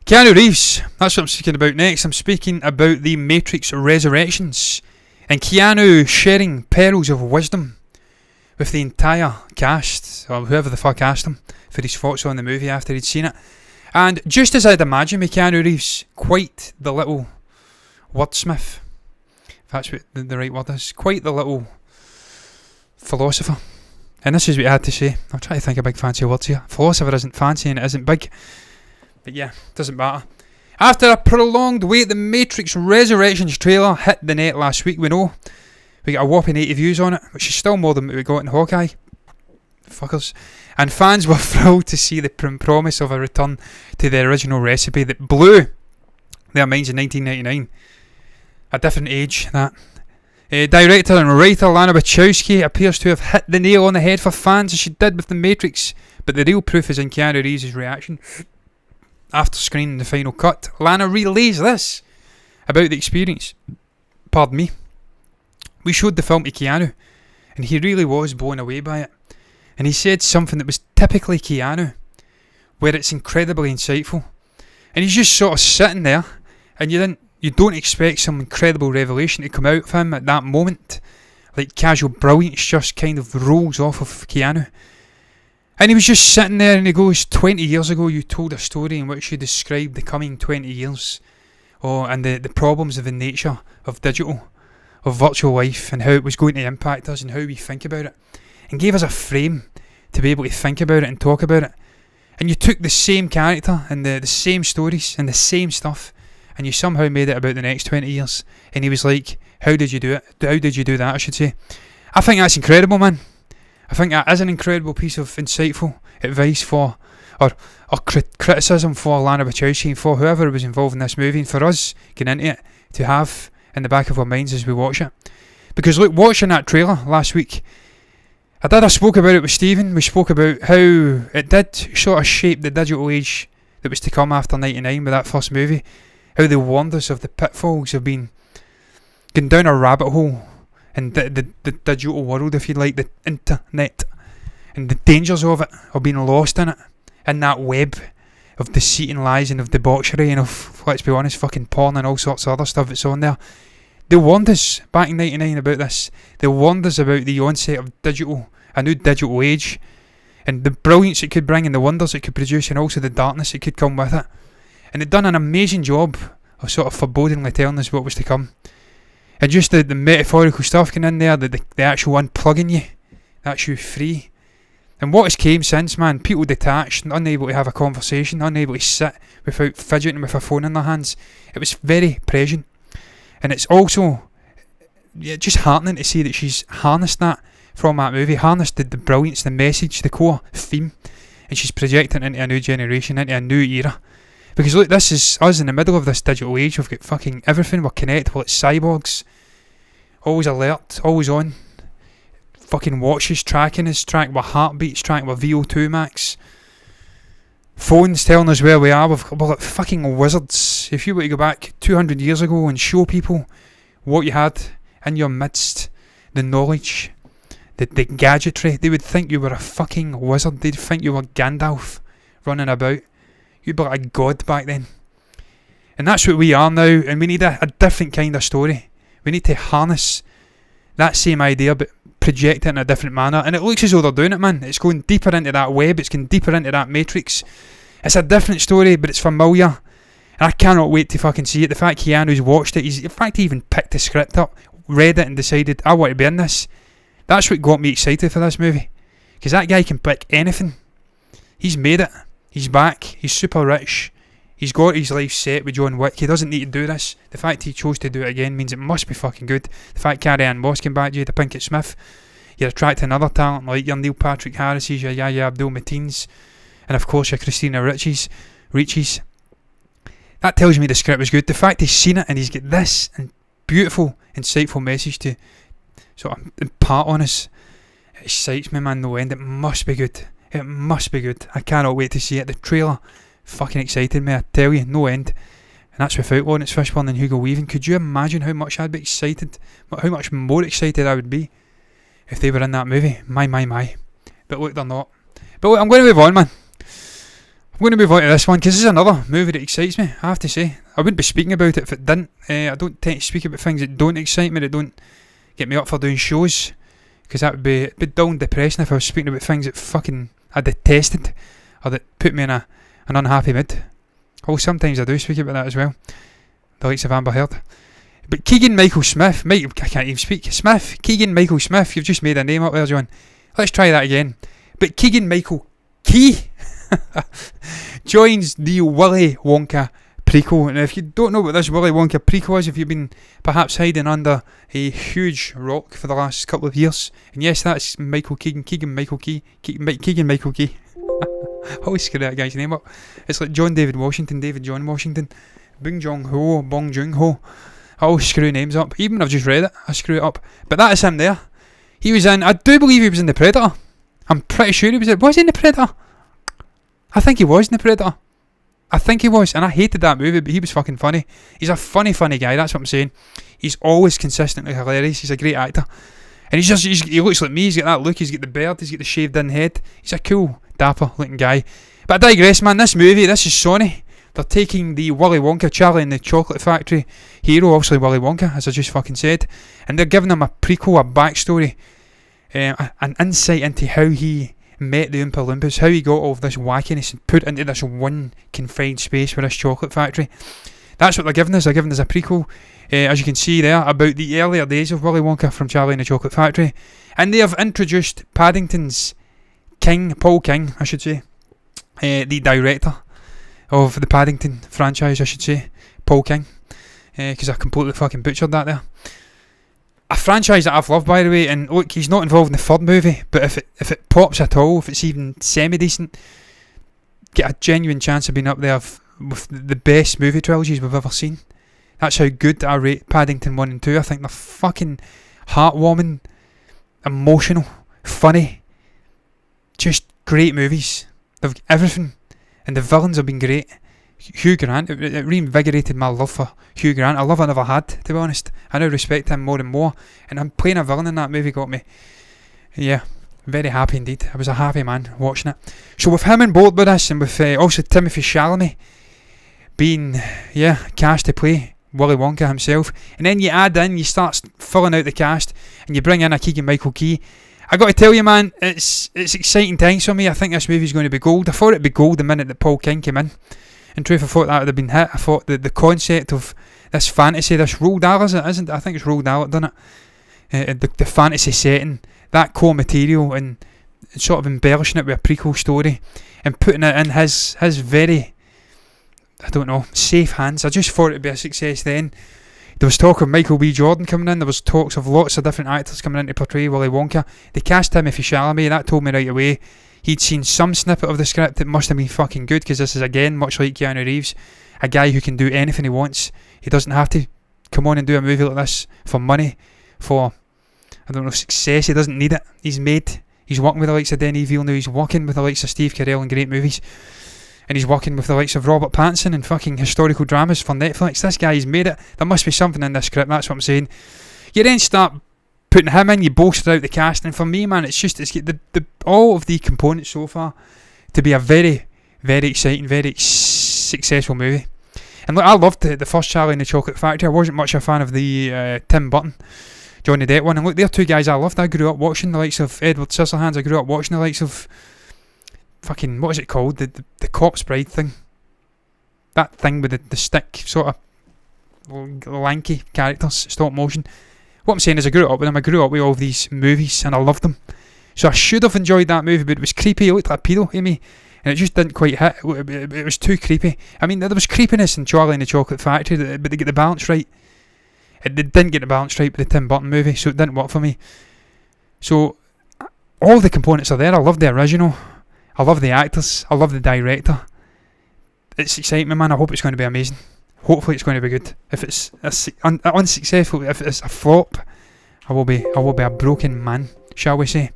Keanu Reeves. That's what I'm speaking about next. I'm speaking about the Matrix Resurrections. And Keanu sharing pearls of wisdom with the entire cast, or whoever the fuck asked him, for his thoughts on the movie after he'd seen it. And just as I'd imagine with Keanu Reeves, quite the little wordsmith, if that's what the right word is, quite the little philosopher. And this is what he had to say. I'll try to think of big fancy words here. Philosopher isn't fancy and it isn't big. But yeah, doesn't matter. After a prolonged wait, the Matrix Resurrections trailer hit the net last week. We know we got a whopping 80 views on it, which is still more than we got in Hawkeye. Fuckers. And fans were thrilled to see the promise of a return to the original recipe that blew their minds in 1999. A different age, that. Director and writer Lana Wachowski appears to have hit the nail on the head for fans as she did with The Matrix, but the real proof is in Keanu Reeves' reaction. After screening the final cut, Lana relays this about the experience. Pardon me. We showed the film to Keanu, and he really was blown away by it. And he said something that was typically Keanu, where it's incredibly insightful. And he's just sort of sitting there, and you don't expect some incredible revelation to come out of him at that moment. Like casual brilliance just kind of rolls off of Keanu. And he was just sitting there and he goes, 20 years ago you told a story in which you described the coming 20 years. And the problems of the nature of digital, of virtual life, and how it was going to impact us and how we think about it. And gave us a frame to be able to think about it and talk about it. And you took the same character and the same stories and the same stuff, and you somehow made it about the next 20 years. And he was like, how did you do it? How did you do that, I should say. I think that's incredible, man. I think that is an incredible piece of insightful advice for, or criticism for Lana Wachowski and for whoever was involved in this movie, and for us getting into it to have in the back of our minds as we watch it. Because look, watching that trailer last week, I spoke about it with Stephen. We spoke about how it did sort of shape the digital age that was to come after 99 with that first movie. How the wonders of the pitfalls have been going down a rabbit hole in the digital world, if you like, the internet, and the dangers of it, of being lost in it, in that web of deceit and lies and of debauchery and of, let's be honest, fucking porn and all sorts of other stuff that's on there. They warned us back in '99 about this. They warned us about the onset of a new digital age, and the brilliance it could bring, and the wonders it could produce, and also the darkness it could come with it. And they'd done an amazing job of sort of forebodingly telling us what was to come. And just the metaphorical stuff getting in there, the actual unplugging you, the actual free. And what has came since, man, people detached, unable to have a conversation, unable to sit without fidgeting with a phone in their hands. It was very prescient. And it's also just heartening to see that she's harnessed that from that movie, harnessed the brilliance, the message, the core theme, and she's projecting it into a new generation, into a new era. Because look, this is us in the middle of this digital age. We've got fucking everything, we're connected, it's cyborgs, always alert, always on. Fucking watches tracking us, tracking our heartbeats, tracking our VO2 max. Phones telling us where we are. We're like fucking wizards. If you were to go back 200 years ago and show people what you had in your midst, the knowledge, the gadgetry, they would think you were a fucking wizard. They'd think you were Gandalf running about. You'd be like a god back then. And that's what we are now, and we need a different kind of story. We need to harness that same idea but project it in a different manner, and it looks as though they're doing it, man. It's going deeper into that web, it's going deeper into that matrix. It's a different story, but it's familiar, and I cannot wait to fucking see it. The fact Keanu's watched it, in fact he even picked the script up, read it and decided, I want to be in this. That's what got me excited for this movie, because that guy can pick anything. He's made it, he's back, he's super rich, he's got his life set with John Wick. He doesn't need to do this. The fact he chose to do it again means it must be fucking good. The fact Carrie-Anne Moss came back, Jada Pinkett Smith, you're attracting another talent like your Neil Patrick Harris's, your Yahya Abdul-Mateens, and of course your Christina Ricci's. That tells me the script was good. The fact he's seen it and he's got this and beautiful, insightful message to sort of impart on us, it excites me, man, no end. It must be good. It must be good. I cannot wait to see it. The trailer fucking excited me, I tell you, no end. And that's without Lawrence Fishburne and Hugo Weaving. Could you imagine how much I'd be excited, how much more excited I would be if they were in that movie? My. But look, they're not. But look, I'm going to move on, man. I'm going to move on to this one, because this is another movie that excites me, I have to say. I wouldn't be speaking about it if it didn't. I don't tend to speak about things that don't excite me, that don't get me up for doing shows, because that would be a bit dull and depressing if I was speaking about things that fucking I detested, or that put me in an unhappy mood. Oh, sometimes I do speak about that as well, the likes of Amber Heard. But Keegan-Michael Smith, I can't even speak. Keegan-Michael Smith, you've just made a name up there, John. Let's try that again. But Keegan-Michael Key joins the Willy Wonka prequel. And if you don't know what this Willy Wonka prequel is, if you've been perhaps hiding under a huge rock for the last couple of years, and yes, that's Michael Keegan, Keegan-Michael Key. I always screw that guy's name up. It's like David John Washington, Bong Joon-ho. I always screw names up. Even when I've just read it, I screw it up. But that is him there. He was in, I do believe he was in The Predator. I'm pretty sure he was in. Was he in The Predator? I think he was in The Predator. I think he was, and I hated that movie, but he was fucking funny. He's a funny guy, that's what I'm saying. He's always consistently hilarious. He's a great actor. And he looks like me. He's got that look, he's got the beard, he's got the shaved in head. He's a cool, dapper looking guy. But I digress, man. This movie, this is Sony. They're taking the Willy Wonka, Charlie and the Chocolate Factory hero, obviously Willy Wonka, as I just fucking said, and they're giving him a prequel, a backstory, an insight into how he met the Oompa Loompas, how he got all of this wackiness and put into this one confined space with this chocolate factory. That's what they're giving us. They're giving us a prequel, as you can see there, about the earlier days of Willy Wonka from Charlie and the Chocolate Factory. And they have introduced Paddington's Paul King, I should say, the director of the Paddington franchise, I should say, Paul King, because I completely fucking butchered that there. A franchise that I've loved, by the way, and look, he's not involved in the third movie, but if it pops at all, if it's even semi-decent, get a genuine chance of being up there with the best movie trilogies we've ever seen. That's how good I rate Paddington 1 and 2. I think they're fucking heartwarming, emotional, funny, just great movies. They've got everything, and the villains have been great. Hugh Grant, it reinvigorated my love for Hugh Grant, a love I never had, to be honest. I now respect him more and more, and him playing a villain in that movie got me, very happy indeed. I was a happy man watching it. So with him on board with us, and with also Timothée Chalamet being, cast to play Willy Wonka himself. And then you start filling out the cast, and you bring in a Keegan-Michael Key. I got to tell you, man, it's exciting times for me. I think this movie's going to be gold. I thought it'd be gold the minute that Paul King came in. In truth, I thought that would have been hit. I thought that the concept of this fantasy, this Roald Dahl, isn't it? I think it's Roald Dahl, done it. The fantasy setting, that core material, and sort of embellishing it with a prequel story, and putting it in his very, I don't know, safe hands. I just thought it'd be a success then. There was talk of Michael B. Jordan coming in. There was talks of lots of different actors coming in to portray Willy Wonka. They cast Timothée Chalamet. That told me right away he'd seen some snippet of the script. It must have been fucking good, because this is, again, much like Keanu Reeves, a guy who can do anything he wants. He doesn't have to come on and do a movie like this for money, for, I don't know, success. He doesn't need it. He's working with the likes of Denis Villeneuve. He's working with the likes of Steve Carell in great movies. And he's working with the likes of Robert Pattinson in fucking historical dramas for Netflix. This guy's made it. There must be something in this script, that's what I'm saying. You then start putting him in, you bolster out the cast, and for me, man, it's all of the components so far to be a very, very exciting, very successful movie. And look, I loved the first Charlie and the Chocolate Factory. I wasn't much a fan of the Tim Burton, Johnny Depp one. And look, they're two guys I loved. I grew up watching the likes of Edward Scissorhands. I grew up watching the likes of fucking, what is it called? The Corpse Bride thing. That thing with the stick, sort of lanky characters, stop motion. What I'm saying is I grew up with them. I grew up with all of these movies and I loved them. So I should have enjoyed that movie, but it was creepy. It looked like a pedo to me, and it just didn't quite hit. It was too creepy. I mean, there was creepiness in Charlie and the Chocolate Factory, but they get the balance right. They didn't get the balance right with the Tim Burton movie, so it didn't work for me. So all the components are there. I love the original. I love the actors. I love the director. It's exciting me, man. I hope it's going to be amazing. Hopefully it's going to be good. If it's unsuccessful, if it's a flop, I will be a broken man, shall we say.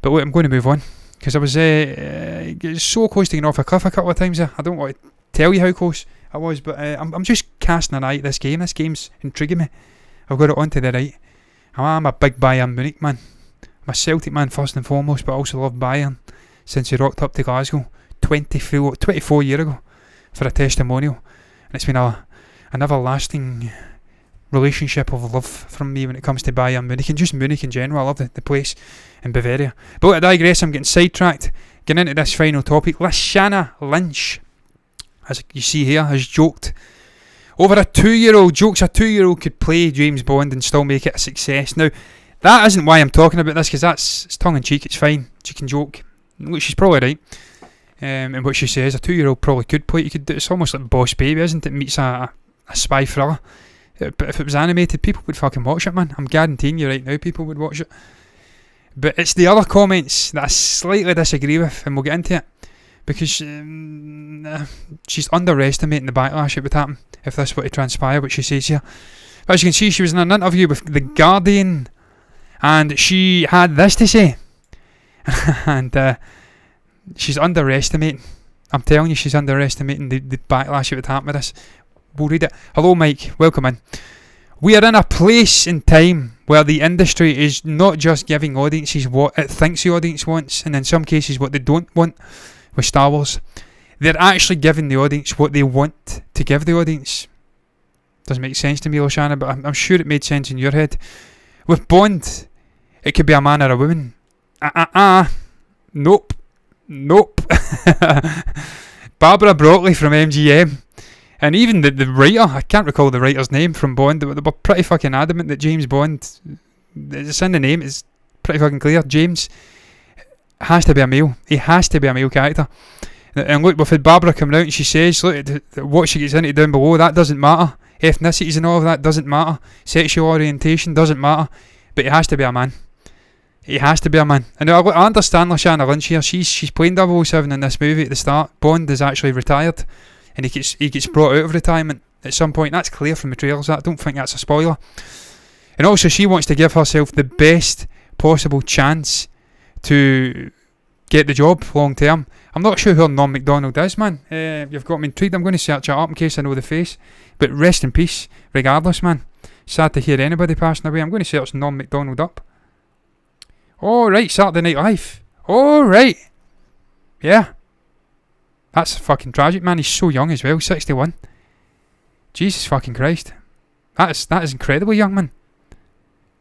But wait, I'm going to move on, because I was so close to getting off a cliff a couple of times there. I don't want to tell you how close I was, but I'm just casting an eye at this game. This game's intriguing me. I've got it on to the right. I'm a big Bayern Munich man. I'm a Celtic man first and foremost, but I also love Bayern since he rocked up to Glasgow 24 years ago for a testimonial. And it's been an everlasting relationship of love from me when it comes to Bayern Munich, and just Munich in general. I love the place in Bavaria. But look, I digress. I'm getting sidetracked. Getting into this final topic. Lashana Lynch, as you see here, has joked over a 2-year-old. Jokes a 2-year-old could play James Bond and still make it a success. Now, that isn't why I'm talking about this, because it's tongue-in-cheek. It's fine. She can joke. Look, she's probably right. And what she says, a 2-year-old probably could play. You could do, it's almost like Boss Baby, isn't it? Meets a spy thriller. But if it was animated, people would fucking watch it, man. I'm guaranteeing you right now, people would watch it. But it's the other comments that I slightly disagree with, and we'll get into it, because she's underestimating the backlash that would happen if this were to transpire, what she says here. But as you can see, she was in an interview with The Guardian, and she had this to say. And she's underestimating. I'm telling you, she's underestimating the backlash that would happen with this. We'll read it. Hello, Mike. Welcome in. We are in a place in time where the industry is not just giving audiences what it thinks the audience wants, and in some cases what they don't want. With Star Wars, they're actually giving the audience what they want to give the audience. Doesn't make sense to me, Lashana, but I'm sure it made sense in your head. With Bond, it could be a man or a woman. Nope. Barbara Broccoli from MGM, and even the writer, I can't recall the writer's name from Bond, they were pretty fucking adamant that James Bond, it's in the name, it's pretty fucking clear, James has to be a male. He has to be a male character. And look, we've had Barbara coming out and she says, look, what she gets into down below, that doesn't matter. Ethnicities and all of that doesn't matter. Sexual orientation doesn't matter. But he has to be a man. He has to be a man. And I understand Lashana Lynch here. She's playing 007 in this movie at the start. Bond is actually retired, and he gets brought out of retirement at some point. That's clear from the trailers. I don't think that's a spoiler. And also, she wants to give herself the best possible chance to get the job long term. I'm not sure who Norm Macdonald is, man. You've got me intrigued. I'm going to search it up in case I know the face. But rest in peace, regardless, man. Sad to hear anybody passing away. I'm going to search Norm Macdonald up. Oh, right, Saturday Night Live. Oh, right. Yeah. That's fucking tragic, man. He's so young as well, 61. Jesus fucking Christ. That is incredibly young, man.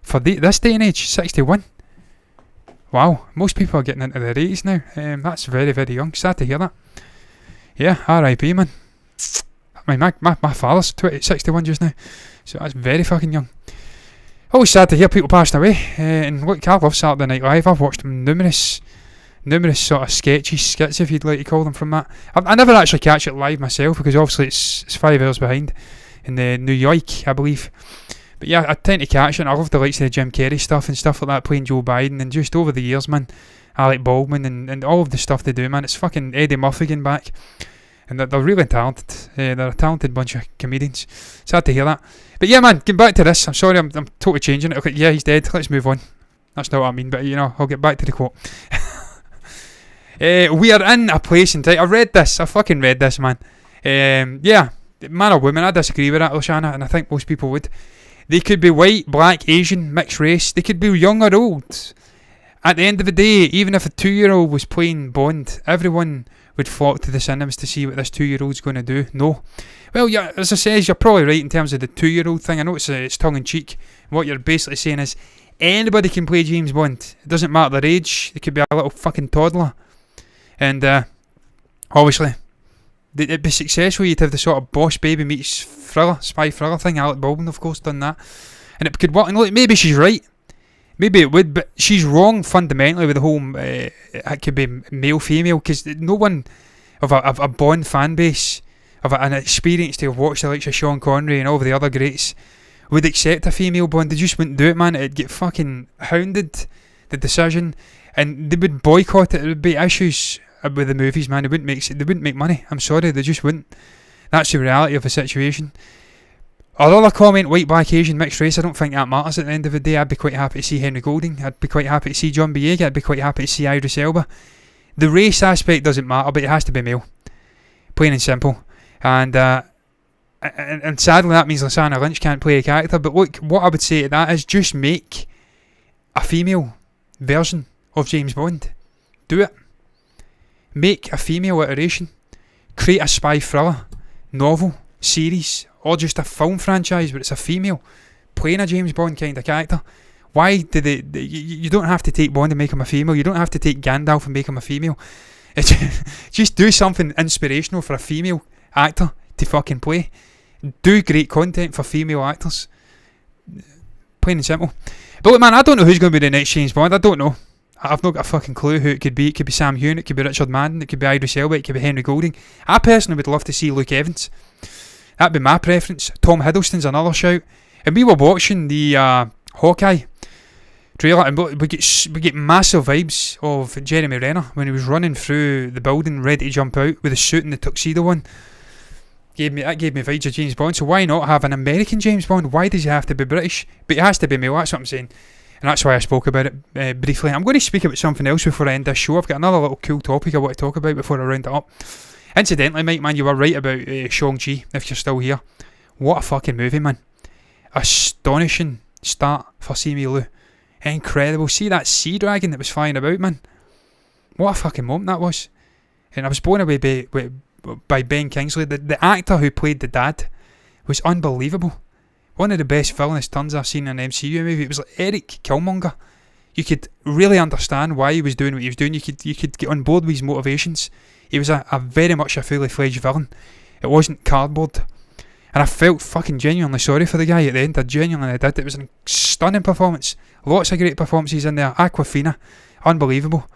For this day and age, 61. Wow, most people are getting into their 80s now. That's very, very young. Sad to hear that. Yeah, R.I.P. man. I mean, my father's 61 just now, so that's very fucking young. Always sad to hear people passing away. And look, I love Saturday Night Live. I've watched numerous sort of skits, if you'd like to call them, from that. I never actually catch it live myself because obviously it's 5 hours behind in New York, I believe. But yeah, I tend to catch it, and I love the likes of the Jim Carrey stuff and stuff like that, playing Joe Biden, and just over the years, man, Alec Baldwin and all of the stuff they do, man. It's fucking Eddie Murphy getting back, and they're really talented. They're a talented bunch of comedians. Sad to hear that. But yeah, man, getting back to this. I'm sorry, I'm totally changing it. Okay, yeah, he's dead. Let's move on. That's not what I mean, but I'll get back to the quote. We are in a place in time. I fucking read this, man. Yeah, man or woman, I disagree with that, Lashana, and I think most people would. They could be white, black, Asian, mixed race. They could be young or old. At the end of the day, even if a 2-year-old was playing Bond, everyone would flock to the cinemas to see what this 2-year-old's going to do. No. Well, yeah, as I says, you're probably right in terms of the 2-year-old thing. I know it's tongue-in-cheek. What you're basically saying is anybody can play James Bond. It doesn't matter their age. They could be a little fucking toddler. And obviously, it'd be successful. You'd have the sort of boss baby meets thriller, spy thriller thing. Alec Baldwin, of course, done that. And it could work. And look, maybe she's right. Maybe it would, but she's wrong fundamentally with the whole it could be male-female, because no one of a Bond fan base, of an experience to have watched the likes of Sean Connery and all of the other greats, would accept a female Bond. They just wouldn't do it, man. It'd get fucking hounded, the decision, and they would boycott it. There would be issues with the movies, man. They wouldn't make money. I'm sorry, they just wouldn't. That's the reality of the situation. Although I comment white, black, Asian, mixed race, I don't think that matters at the end of the day. I'd be quite happy to see Henry Golding. I'd be quite happy to see John Boyega. I'd be quite happy to see Idris Elba. The race aspect doesn't matter, but it has to be male. Plain and simple. And sadly that means Lashana Lynch can't play a character. But look, what I would say to that is just make a female version of James Bond. Do it. Make a female iteration. Create a spy thriller, novel, series, or just a film franchise where it's a female playing a James Bond kind of character. Why did you don't have to take Bond and make him a female. You don't have to take Gandalf and make him a female. Just do something inspirational for a female actor to fucking play. Do great content for female actors. Plain and simple. But look, man, I don't know who's going to be the next James Bond. I don't know. I've not got a fucking clue who it could be. It could be Sam Hewn, it could be Richard Madden, it could be Idris Elba, it could be Henry Golding. I personally would love to see Luke Evans. That'd be my preference. Tom Hiddleston's another shout. And we were watching the Hawkeye trailer, and we get massive vibes of Jeremy Renner when he was running through the building ready to jump out with the suit and the tuxedo on. That gave me vibes of James Bond. So why not have an American James Bond? Why does he have to be British? But he has to be male, that's what I'm saying. And that's why I spoke about it briefly. I'm going to speak about something else before I end this show. I've got another little cool topic I want to talk about before I round it up. Incidentally, Mike, man, you were right about Shang-Chi, if you're still here. What a fucking movie, man. Astonishing start for Simu Liu. Incredible. See that sea dragon that was flying about, man? What a fucking moment that was. And I was blown away by Ben Kingsley. The actor who played the dad was unbelievable. One of the best villainous turns I've seen in an MCU movie. It was like Eric Killmonger. You could really understand why he was doing what he was doing. You could get on board with his motivations. He was a very much a fully fledged villain. It wasn't cardboard. And I felt fucking genuinely sorry for the guy at the end. I genuinely did. It was a stunning performance. Lots of great performances in there. Aquafina, unbelievable.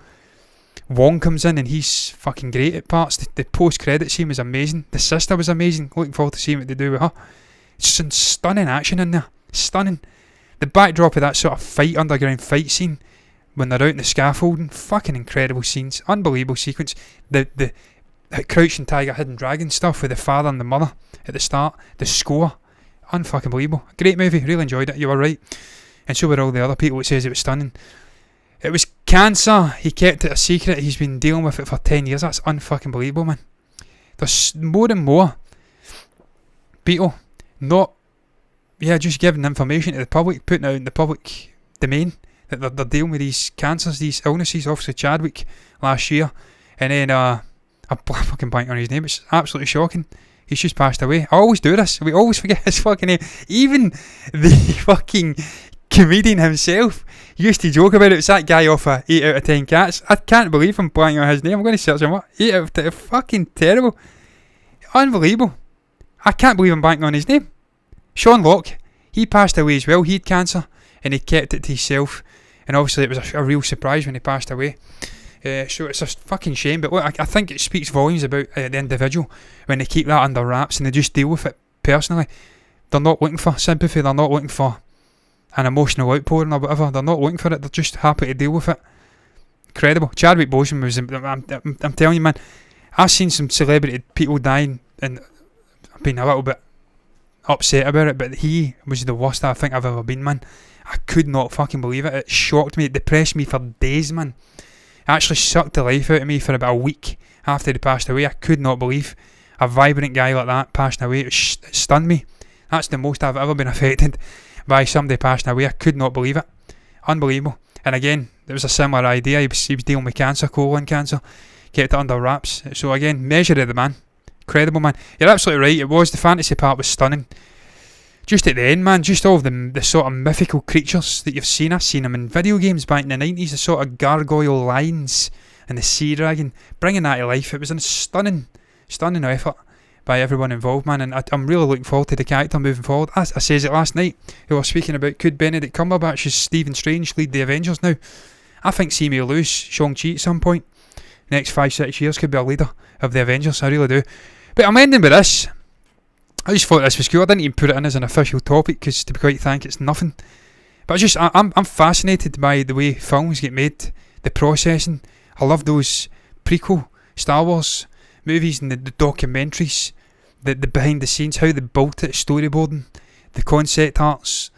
Wong comes in and he's fucking great at parts. The post-credit scene was amazing. The sister was amazing. Looking forward to seeing what they do with her. Some stunning action in there. Stunning. The backdrop of that sort of underground fight scene when they're out in the scaffolding. Fucking incredible scenes. Unbelievable sequence. The Crouching Tiger, Hidden Dragon stuff with the father and the mother at the start. The score. Unfucking believable. Great movie. Really enjoyed it. You were right. And so were all the other people that says it was stunning. It was cancer. He kept it a secret. He's been dealing with it for 10 years. That's unfucking believable, man. There's more and more people just giving information to the public, putting it out in the public domain that they're dealing with these cancers, these illnesses. Obviously Chadwick last year, and then I fucking blank on his name. It's absolutely shocking. He's just passed away. I always do this. We always forget his fucking name. Even the fucking comedian himself used to joke about it. It's that guy off 8 out of 10 Cats. I can't believe I'm blanking on his name. I'm going to search him up. 8 out of 10. Fucking terrible. Unbelievable. I can't believe I'm blanking on his name. Sean Locke. He passed away as well. He had cancer and he kept it to himself. And obviously it was a real surprise when he passed away. So it's a fucking shame. But look, I think it speaks volumes about the individual when they keep that under wraps and they just deal with it personally. They're not looking for sympathy. They're not looking for an emotional outpouring or whatever. They're not looking for it. They're just happy to deal with it. Incredible. Chadwick Boseman was... I'm telling you, man, I've seen some celebrity people dying and I've been a little bit upset about it, but he was the worst I think I've ever been, man. I could not fucking believe it. It shocked me. It depressed me for days, man. It actually sucked the life out of me for about a week after he passed away. I could not believe a vibrant guy like that passing away. It stunned me. That's the most I've ever been affected by somebody passing away. I could not believe it. Unbelievable. And again, it was a similar idea. He was dealing with cancer, colon cancer. Kept it under wraps. So again, measure of the man. Incredible, man. You're absolutely right. It was. The fantasy part was stunning. Just at the end, man, just all the sort of mythical creatures that you've seen. I've seen them in video games back in the 90s. The sort of gargoyle lions and the sea dragon. Bringing that to life. It was a stunning effort by everyone involved, man. And I'm really looking forward to the character moving forward. As I says it last night, we were speaking about could Benedict Cumberbatch's Stephen Strange lead the Avengers now. I think see me lose Shang-Chi at some point. Next 5-6 years could be a leader of the Avengers. I really do. But I'm ending with this. I just thought this was cool. I didn't even put it in as an official topic because, to be quite frank, it's nothing. But I'm fascinated by the way films get made, the processing. I love those prequel Star Wars movies and the documentaries, the behind the scenes, how they built it, storyboarding, the concept arts,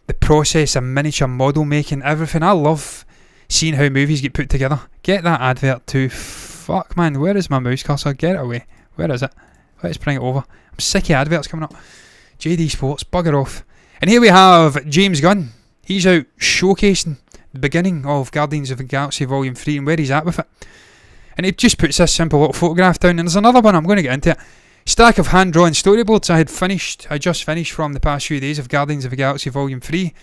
the process of miniature model making, everything. I love seeing how movies get put together. Get that advert too. Fuck, man, where is my mouse cursor? Get it away. Where is it? Let's bring it over. I'm sick of adverts coming up. JD Sports, bugger off. And here we have James Gunn. He's out showcasing the beginning of Guardians of the Galaxy Volume 3 and where he's at with it. And he just puts this simple little photograph down. And there's another one, I'm going to get into it. Stack of hand-drawn storyboards I just finished from the past few days of Guardians of the Galaxy Volume 3.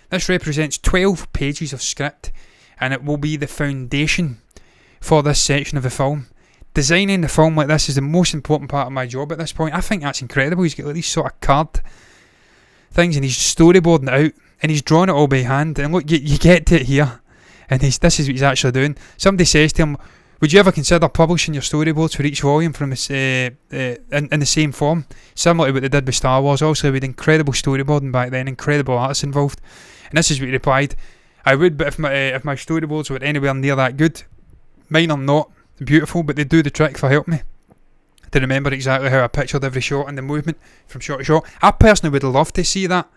This represents 12 pages of script and it will be the foundation for this section of the film. Designing the film like this is the most important part of my job at this point. I think that's incredible. He's got these sort of card things and he's storyboarding it out and he's drawn it all by hand. And look, you get to it here and this is what he's actually doing. Somebody says to him, would you ever consider publishing your storyboards for each volume from in the same form? Similar to what they did with Star Wars. Obviously with incredible storyboarding back then, incredible artists involved. And this is what he replied, I would, but if my storyboards were anywhere near that good, mine are not beautiful, but they do the trick for helping me to remember exactly how I pictured every shot and the movement from shot to shot. I personally would love to see that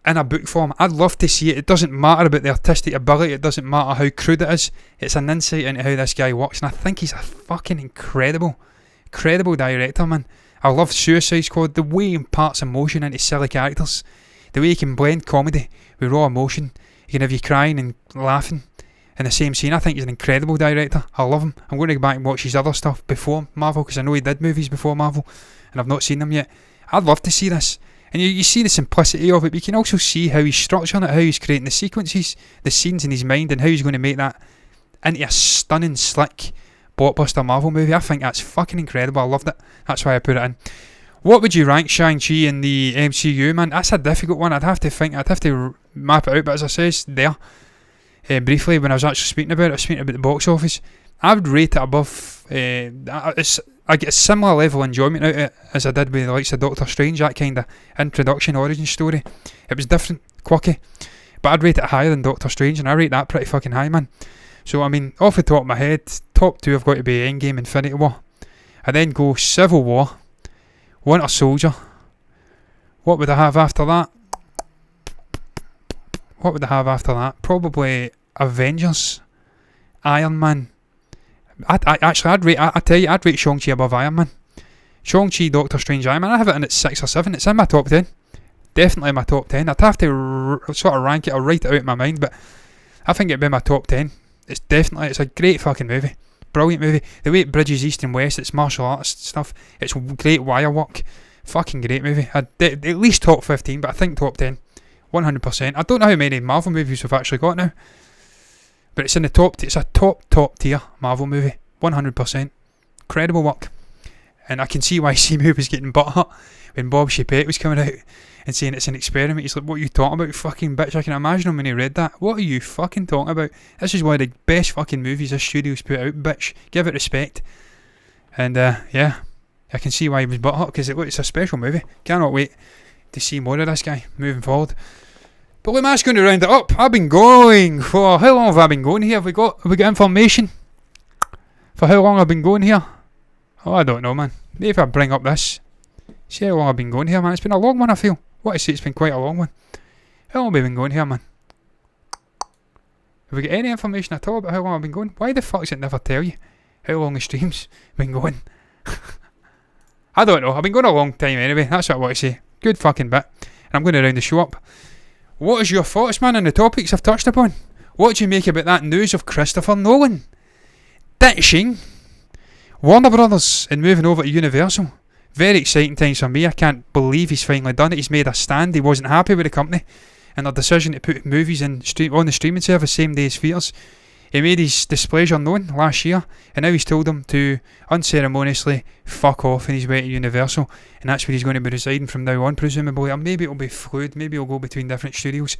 in a book form. I'd love to see it. It doesn't matter about the artistic ability, it doesn't matter how crude it is. It's an insight into how this guy works, and I think he's a fucking incredible director, man. I love Suicide Squad, the way he imparts emotion into silly characters, the way he can blend comedy with raw emotion. He can have you crying and laughing in the same scene. I think he's an incredible director. I love him. I'm going to go back and watch his other stuff before Marvel because I know he did movies before Marvel and I've not seen them yet. I'd love to see this. And you see the simplicity of it, but you can also see how he's structuring it, how he's creating the sequences, the scenes in his mind, and how he's going to make that into a stunning, slick, blockbuster Marvel movie. I think that's fucking incredible. I loved it. That's why I put it in. What would you rank Shang-Chi in the MCU, man? That's a difficult one. I'd have to map it out, but as I says there, briefly when I was actually speaking about the box office, I would rate it above. I get a similar level of enjoyment out of it as I did with the likes of Doctor Strange, that kind of introduction origin story. It was different, quirky, but I'd rate it higher than Doctor Strange, and I rate that pretty fucking high, man. So I mean, off the top of my head, top two have got to be Endgame, Infinity War. I then go Civil War, Winter Soldier. What would I have after that? Probably Avengers, Iron Man. I'd rate Shang-Chi above Iron Man. Shang-Chi, Doctor Strange, Iron Man. I have it in at 6 or 7. It's in my top 10. Definitely in my top 10. I'd have to sort of rank it or write it out in my mind, but I think it'd be my top 10. It's a great fucking movie. brilliant movie. The way it bridges east and west, it's martial arts stuff. It's great wire work. Fucking great movie. At least top 15, but I think top 10. 100%. I don't know how many Marvel movies we've actually got now, but it's in the top. It's a top tier Marvel movie. 100%. Incredible work. And I can see why Simu was getting butthurt when Bob Chapek was coming out and saying it's an experiment. He's like, what are you talking about, fucking bitch? I can imagine him when he read that. What are you fucking talking about? This is one of the best fucking movies this studio's put out, bitch. Give it respect. And yeah, I can see why he was butthurt, because it's a special movie. Cannot wait to see more of this guy moving forward. But look, that's going to round it up. I've been going for... How long have I been going here? Have we got information for how long I've been going here? Oh, I don't know, man. Maybe if I bring up this. See how long I've been going here, man. It's been a long one, I feel. What I say, it's been quite a long one. How long have we been going here, man? Have we got any information at all about how long I've been going? Why the fuck does it never tell you how long the stream's been going? I don't know. I've been going a long time anyway. That's what I want to say. Good fucking bit. And I'm going to round the show up. What is your thoughts, man, on the topics I've touched upon? What do you make about that news of Christopher Nolan ditching Warner Brothers and moving over to Universal? Very exciting times for me. I can't believe he's finally done it. He's made a stand. He wasn't happy with the company and their decision to put movies on the streaming service same day as theatres. He made his displeasure known last year, and now he's told them to unceremoniously fuck off in his way to Universal, and that's where he's going to be residing from now on, presumably. Or maybe it'll be fluid, maybe he'll go between different studios.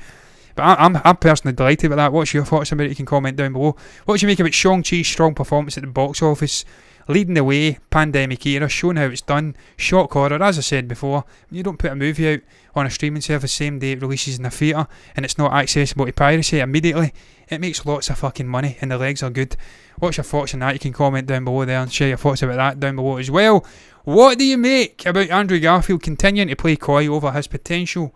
But I'm personally delighted with that. What's your thoughts about it? You can comment down below. What do you make about Shang-Chi's strong performance at the box office? Leading the way, pandemic era, showing how it's done, shock horror. As I said before, when you don't put a movie out on a streaming service same day it releases in a theatre and it's not accessible to piracy immediately, it makes lots of fucking money and the legs are good. What's your thoughts on that? You can comment down below there and share your thoughts about that down below as well. What do you make about Andrew Garfield continuing to play coy over his potential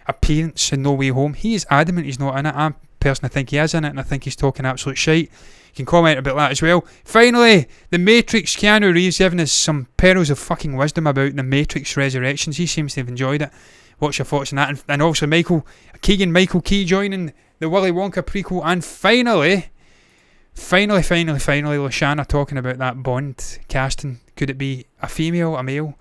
appearance in No Way Home? He is adamant he's not in it. I personally think he is in it, and I think he's talking absolute shite. You can comment about that as well. Finally, The Matrix. Keanu Reeves giving us some pearls of fucking wisdom about The Matrix Resurrections. He seems to have enjoyed it. What's your thoughts on that? And also Keegan-Michael Key joining the Willy Wonka prequel. And finally, Lashana talking about that Bond casting. Could it be a female, a male?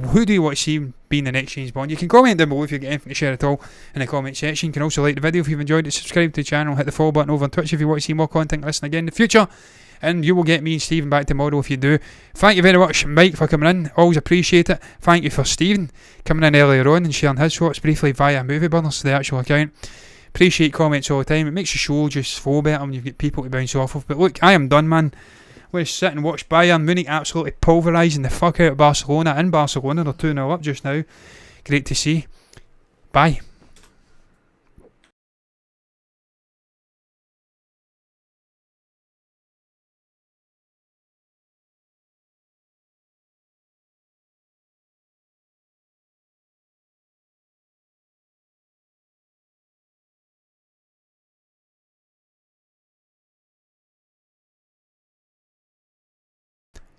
Who do you want to see being the next James Bond? You can comment down below if you get anything to share at all in the comment section. You can also like the video if you've enjoyed it, subscribe to the channel, hit the follow button over on Twitch if you want to see more content, listen again in the future, and you will get me and Stephen back tomorrow if you do. Thank you very much, Mike, for coming in. Always appreciate it. Thank you for Stephen coming in earlier on and sharing his thoughts briefly via Movie Burners, the actual account. Appreciate comments all the time. It makes the show just flow better when you've got people to bounce off of. But look, I am done, man. I'm going to sit and watch Bayern Munich absolutely pulverising the fuck out of Barcelona in Barcelona. They're 2-0 up just now. Great to see. Bye.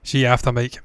See you after, Mike.